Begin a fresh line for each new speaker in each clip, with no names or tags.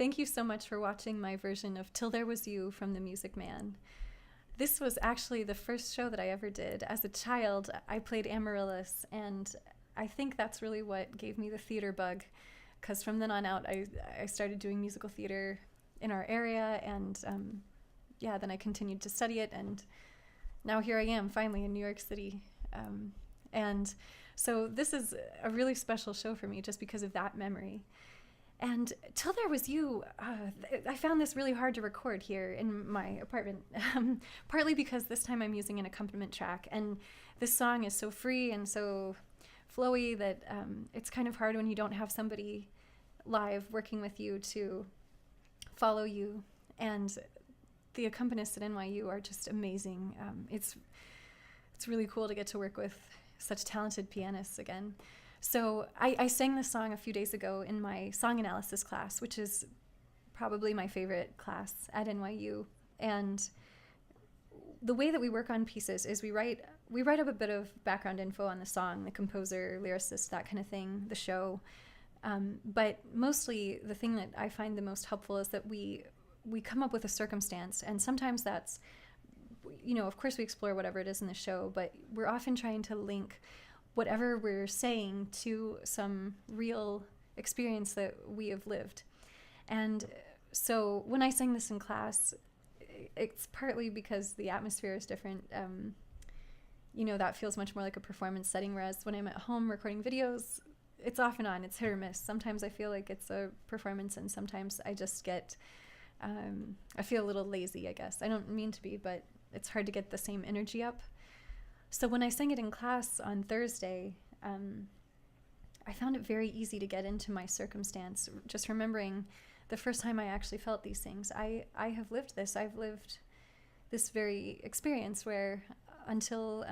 Thank you so much for watching my version of Till There Was You from The Music Man. This was actually the first show that I ever did. As a child, I played Amaryllis, and I think that's really what gave me the theater bug, because from then on out, I started doing musical theater in our area, and then I continued to study it, and now here I am, finally, in New York City. And so this is a really special show for me just because of that memory. And Till There Was You, I found this really hard to record here in my apartment, partly because this time I'm using an accompaniment track, and this song is so free and so flowy that it's kind of hard when you don't have somebody live working with you to follow you. And the accompanists at NYU are just amazing. It's really cool to get to work with such talented pianists again. So I sang this song a few days ago in my song analysis class, which is probably my favorite class at NYU. And the way that we work on pieces is we write up a bit of background info on the song, the composer, lyricist, that kind of thing, the show. But mostly the thing that I find the most helpful is that we come up with a circumstance, and sometimes that's, of course we explore whatever it is in the show, but we're often trying to link whatever we're saying to some real experience that we have lived. And so when I sang this in class, it's partly because the atmosphere is different. That feels much more like a performance setting, whereas when I'm at home recording videos, it's off and on, it's hit or miss. Sometimes I feel like it's a performance, and sometimes I just get, I feel a little lazy, I guess. I don't mean to be, but it's hard to get the same energy up. So when I sang it in class on Thursday, I found it very easy to get into my circumstance, just remembering the first time I actually felt these things. I have lived this. I've lived this very experience where until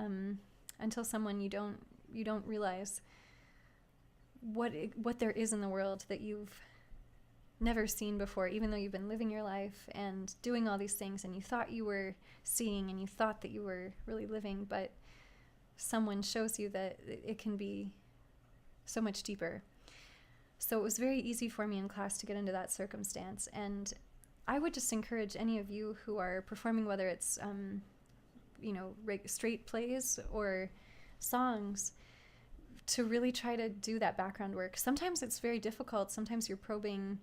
someone you don't realize what there is in the world that you've never seen before, even though you've been living your life and doing all these things, and you thought you were seeing and you thought that you were really living, but someone shows you that it can be so much deeper. So it was very easy for me in class to get into that circumstance, and I would just encourage any of you who are performing, whether it's straight plays or songs, to really try to do that background work. Sometimes it's very difficult. Sometimes you're probing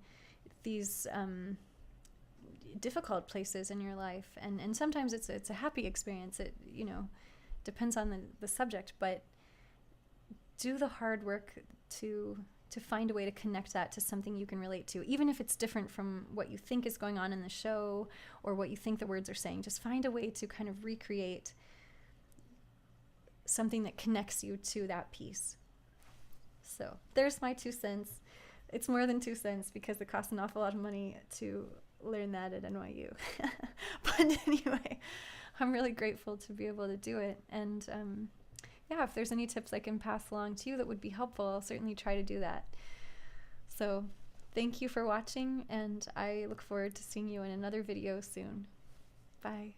these difficult places in your life, and sometimes it's a happy experience. It depends on the subject, but do the hard work to find a way to connect that to something you can relate to, even if it's different from what you think is going on in the show or what you think the words are saying. Just find a way to kind of recreate something that connects you to that piece. So there's my 2 cents. It's more than 2 cents because it costs an awful lot of money to learn that at NYU. But anyway, I'm really grateful to be able to do it. And if there's any tips I can pass along to you that would be helpful, I'll certainly try to do that. So thank you for watching, and I look forward to seeing you in another video soon. Bye.